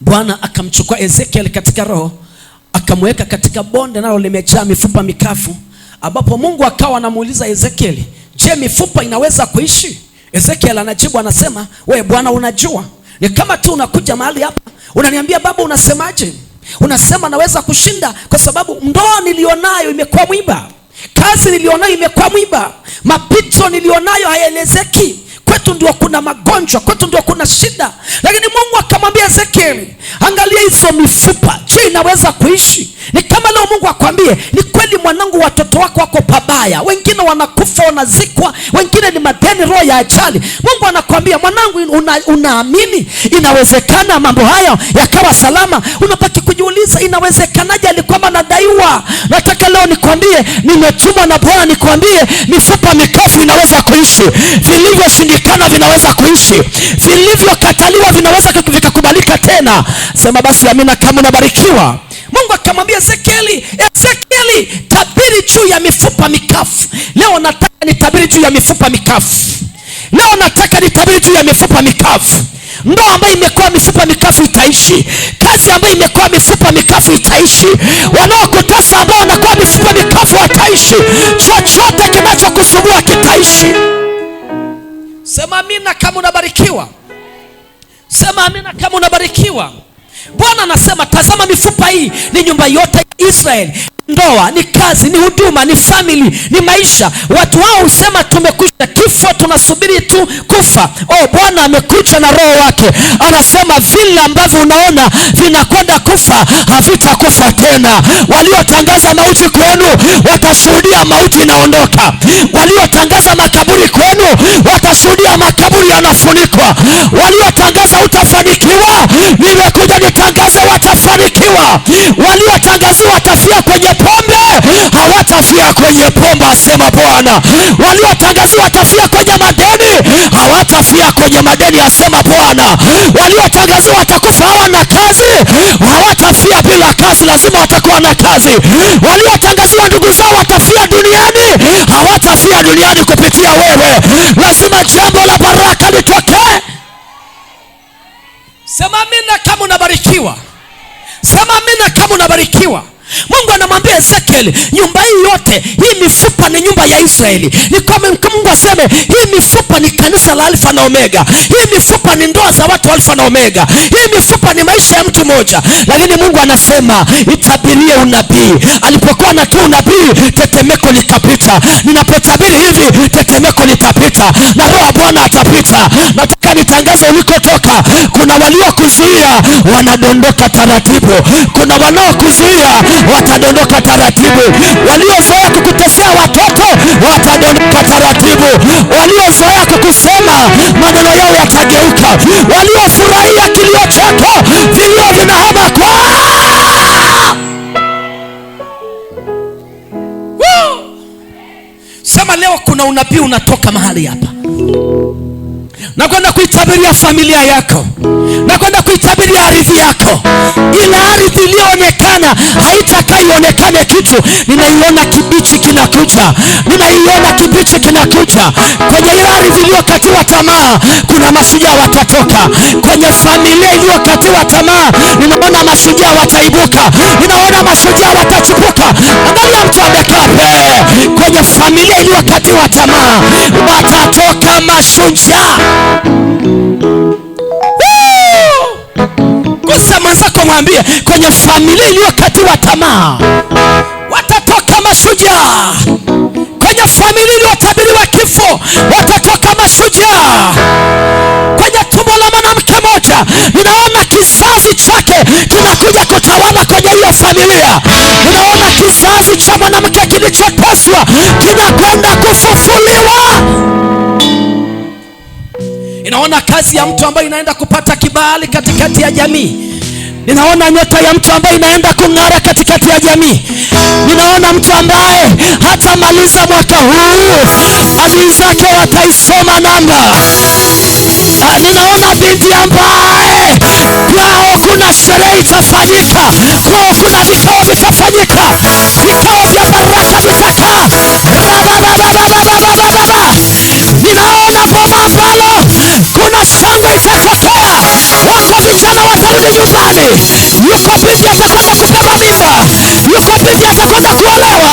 Bwana akamchukua Ezekiel katika roho, akamweka katika bonde nalo limejaa mifupa mikavu, ambapo Mungu akawa anamuuliza Ezekiel, je, mifupa inaweza kuishi? Ezekiel anajibu anasema, we Bwana unajua. Ni kama tu unakuja mahali hapa unaniambia, baba unasemaje? Unasema naweza kushinda kwa sababu ndoa nilionayo imekuwa mwiba, kazi nilionayo imekuwa mwiba, mapito nilionayo hayaelezeki, kwetu ndio kuna magonjwa, kwetu ndio kuna shida. Lakini Mungu akamwambia Ezekiel, angalia hizo mifupa, je, inaweza kuishi? Ni kama leo Mungu akwambie, ni kweli mwanangu, watoto wako wako pabaya, wengine wanakufa, wanazikwa, wengine ni madeni, roho ya ajali. Mungu anakwambia, mwanangu, unaamini inawezekana mambo haya yakawa salama? Unapaki kujiuliza, inawezekanaje? Alikuwa anadaiwa. Nataka leo nikwambie, nimetumwa na Bwana nikwambie, mifupa mikavu inaweza kuishi, vilivyoshindikana vinaweza kuishi, vilivyokataliwa vinaweza vikakubalika tena. Sema basi amina kama unabarikiwa. Mungu akamwambia Ezekieli, tabiri juu ya mifupa mikavu. Leo nataka nitabiri juu ya mifupa mikavu. Leo nataka nitabiri juu ya mifupa mikavu. Ndoa ambayo imekuwa mifupa mikavu itaishi. Kazi ambayo imekuwa mifupa mikavu itaishi. Wanaokutesa ambao wanakuwa mifupa mikavu wataishi. Chochote kinachokusumbua kitaishi. Sema amina kama unabarikiwa. Sema amina kama unabarikiwa. Bwana anasema, tazama mifupa hii ni nyumba yote ya Israeli. Ndoa ni kazi, ni huduma, ni family, ni maisha. Watu wao husema tumekuja kifo, tunasubiri tu kufa. Bwana amekuja na roho wake, anasema vile ambavyo unaona vinakwenda kufa havitakufa tena. Waliotangaza mauti kwenu watashuhudia mauti inaondoka. Waliotangaza makaburi kwenu watashuhudia makaburi yanafunikwa. Waliotangaza utafanikiwa, nimekuja nitangaze watafanikiwa. Waliotangaziwa watafia kwenye pombe, hawatafia kwenye pombe, asema Bwana. Waliotangaziwa watafia kwenye madeni, hawatafia kwenye madeni, asema Bwana. Waliotangaziwa watakufa hawana kazi, hawatafia bila kazi, lazima watakuwa na kazi. Waliotangaziwa ndugu zao watafia duniani, hawatafia duniani kupitia wewe. Lazima jambo la baraka litokee. Sema amina kama unabarikiwa. Sema amina kama unabarikiwa. Mungu anamwambia Ezekiel, nyumba hii yote, hii mifupa ni nyumba ya Israeli. Ni kama Mungu aseme, hii mifupa ni kanisa la Alfa na Omega. Hii mifupa ni ndoa za watu Alfa na Omega. Hii mifupa ni maisha ya mtu mmoja. Lakini Mungu anasema, itabirie unabii. Alipokuwa anatoa unabii, tetemeko likapita. Ninapotabiri hivi, tetemeko litapita na roho ya Bwana atapita. Nataka nitangaze ulikotoka. Kuna waliokuzuia wanadondoka taratibu. Kuna wanaokuzuia watadondoka taratibu. Waliozoea kukutesea watoto watadondoka taratibu. Waliozoea kukusema maneno yao yatageuka. Waliofurahia kilio chako, vilio vinahama kwa. Sema leo kuna unabii unatoka mahali hapa. Nakwenda kuitabiria familia yako. Nakwenda kuitabiria ardhi yako. Ile ardhi iliyoonekana haitakaionekane kitu. Ninaiona kibichi kinakuja. Ninaiona kibichi kinakuja. Kwenye ile ardhi iliyokatiwa tamaa, kuna mashujaa watatoka. Kwenye familia iliyokatiwa tamaa, ninaona mashujaa wataibuka. Ninaona mashujaa watachipuka. Angalia mtu amekaa kwenye familia iliyokatiwa tamaa, watatoka mashujaa. Gusa mwenzako mwambie, kwenye familia iliyokatiwa tamaa watatoka mashujaa. Kwenye familia iliyotabiriwa kifo watatoka mashujaa. Kwenye tumbo la mwanamke moja, ninaona kizazi chake kinakuja kutawala kwenye hiyo familia. Ninaona kizazi cha mwanamke kilichoteswa kinakwenda kufufuliwa. Ninaona kazi ya mtu ambaye inaenda kupata kibali katikati ya jamii. Ninaona nyota ya mtu ambaye inaenda kung'ara katikati ya jamii. Ninaona mtu ambaye hata maliza mwaka huu, adui zake wataisoma namba. Ninaona binti ambaye kwao kuna sherehe itafanyika, kwao kuna vikao vitafanyika, vikao vya baraka vitakaa. Ninaona boma ambalo kuna shangwe itatokea. Wako vijana kurudi nyumbani, yuko bizi atakwenda kubeba mimba, yuko bizi atakwenda kuolewa,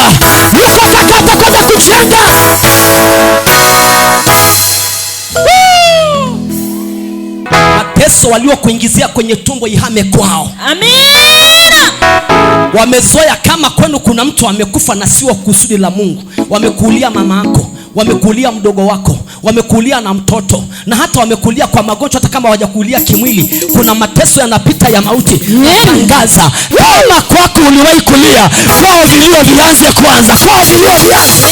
yuko atakwenda kujenga. Mateso waliokuingizia kwenye tumbo ihame kwao. Amina. Wamezoea kama kwenu kuna mtu amekufa na sio kusudi la Mungu. Wamekuulia mama yako, wamekuulia mdogo wako, wamekuulia na mtoto, na hata wamekuulia kwa magonjwa. Hata kama hawajakuulia kimwili, kuna mateso yanapita ya mauti. Natangaza kama kwako uliwahi kulia, kwao vilio vianze kwanza, kwao vilio vianze.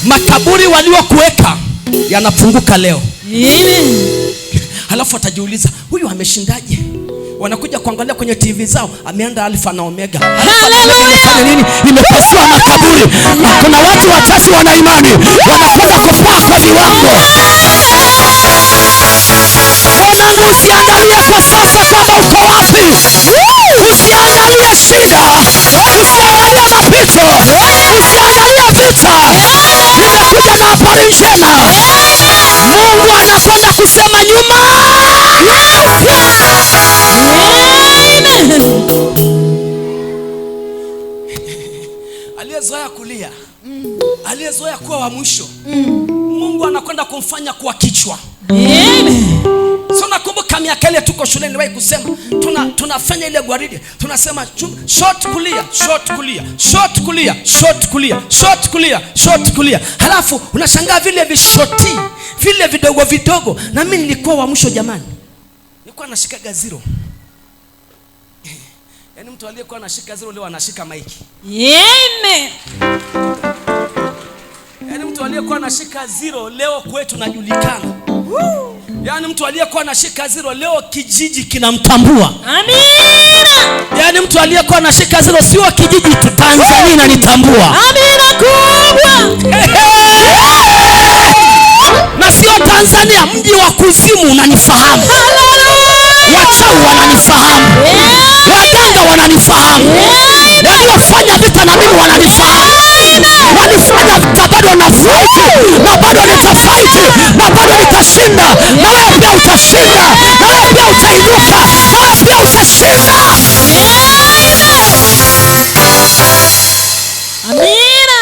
Makaburi waliokuweka yanafunguka leo. Amen. Halafu atajiuliza, huyu ameshindaje? Wanakuja kuangalia kwenye TV zao, ameenda Alfa na Omega. Haleluya! Nini? Nimepasua makaburi. Kuna watu wachache wana imani, wanakwenda kupaa kwa viwango. Mwanangu, usiangalie kwa sasa kama uko wapi. Usiangalie shida, usiangalie mapito, usiangalie vita. Nimekuja na habari njema. Mungu anakwenda kusema nyuma. Aliyezoea kulia, aliyezoea kuwa wa mwisho, Mungu anakwenda kumfanya kuwa kichwa. So nakumbuka miaka ile tuko shuleni niwahi kusema tunafanya ile gwaride, tunasema short kulia, short kulia, short kulia, short kulia, short kulia, short kulia. Halafu unashangaa vile vishoti vile vidogo vidogo. Na mimi nilikuwa wa mwisho jamani. Nilikuwa nashikaga zero. Yaani mtu aliyekuwa anashika zero leo anashika maiki. Amen. Yaani mtu aliyekuwa anashika zero leo kwetu najulikana. Yaani mtu aliyekuwa anashika zero leo kijiji kinamtambua. Amina. Yaani mtu aliyekuwa anashika zero sio kijiji tu, Tanzania inanitambua. Amina kubwa. Na sio Tanzania, mji wa kuzimu unanifahamu. Wachawi wananifahamu. Waganga wananifahamu. Waliofanya vita na mimi wananifahamu. Walifanya vita bado na fight, na bado nitafight, na bado nitashinda. Na wewe pia utashinda, na wewe pia utainuka, na wewe pia utashinda. Amina.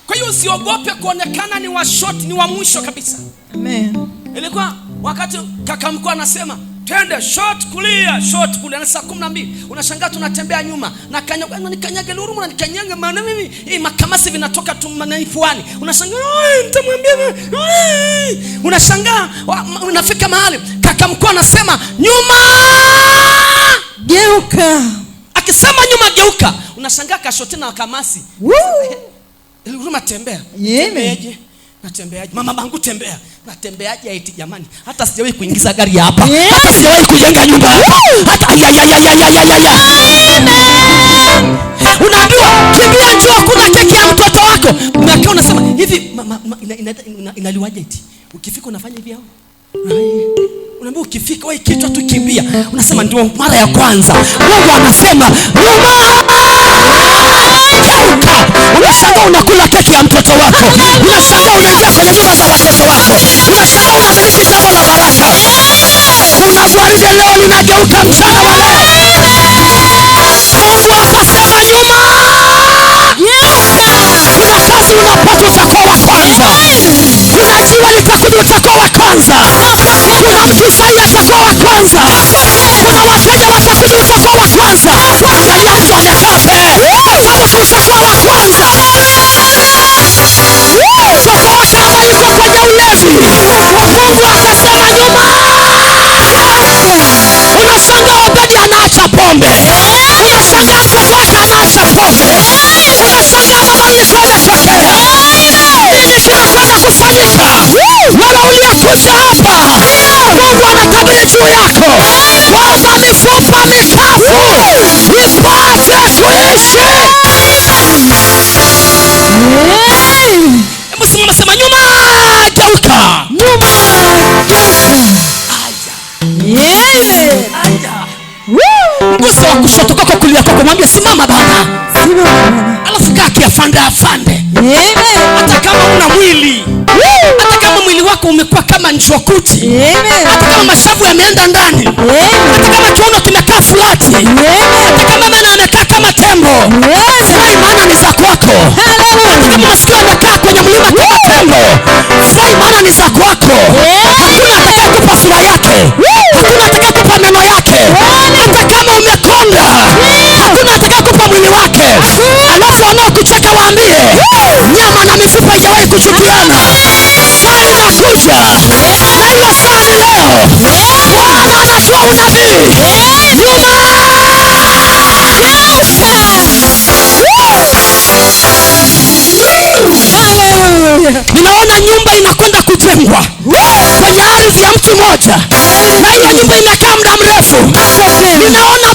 Kwa hiyo usiogope kuonekana ni wa short, ni wa mwisho kabisa. Amen. Ilikuwa wakati kaka mkuu anasema twende short kulia, short kulia, na saa 12 unashangaa tunatembea nyuma na nikanyage lurumu na nikanyage, maana mimi makamasi vinatoka tu puani. Unashangaa nitamwambia, unashangaa unafika mahali kaka mkuu anasema nyuma geuka. Akisema nyuma geuka, unashangaa kashoti na kamasi. Lurumu tembea. Tembeaje? Natembeaje? Mama bangu tembea. Natembeaje eti jamani? Hata sijawahi kuingiza gari hapa. Hata sijawahi kujenga nyumba hapa. Hata unaambiwa kimbia njoo kula keki ya mtoto wako. Umekaa unasema hivi inaliwaje eti? Ukifika unafanya hivi au? Unaambiwa ukifika wewe kichwa tu kimbia. Unasema ndio mara ya kwanza. Mungu anasema unashangaa unakula keki ya mtoto wako. Unashangaa unaingia kwenye nyumba za watoto wako. Unashangaa unamiliki jambo la baraka. Kuna gwaride leo linageuka mchana wa leo. Mungu akasema nyuma. Kuna kazi unapata utakuwa wa kwanza. Kuna jiwa litakuja utakuwa wa kwanza. Kuna mtu sahihi atakuwa wa kwanza. Kuna wateja watakuja utakuwa wa kwanza. Angalia mtu amekaa pale. Utakuwa wa kwanza. Tofauti kama yuko kwenye ulevi, Mungu akasema nyuma. Unashangaa Obedi anaacha pombe. Unashangaa Sadaka anaacha pombe. Unashangaa mama Lisa ametokea. Nini kinakwenda kufanyika? Wala uliyekuja hapa, Mungu anatabiri juu yako. Waza mifupa mikavu ipate kuishi. Hebu simama, sema nyuma geuka. Nyuma geuka. Aya. Mguso wa kushoto kwako kulia kwako, mwambie simama bana. Alafu kaa kiafande afande. Hata kama una mwili, hata kama mwili wako umekuwa kama njuakuti, hata kama mashavu yameenda ndani, hata kama kiuno kimekaa fulati, hata kama meno yamekaa kama tembo, furahi maana ni za kwako. Hata kama masikio yamekaa kwenye mlima kama tembo, furahi maana ni za kwako. Hakuna atakayekupa sura yake, hakuna atakayekupa meno yake. Hata kama umekonda, hakuna atakayekupa mwili wake. Alafu wanaokucheka waambie, nyama na mifupa haijawahi kuchukiana. Saa inakuja, na hiyo saa ni leo. Bwana anatoa unabii. Ninaona nyumba inakwenda kujengwa kwenye ardhi ya mtu mmoja, na hiyo nyumba imekaa muda mrefu. Ninaona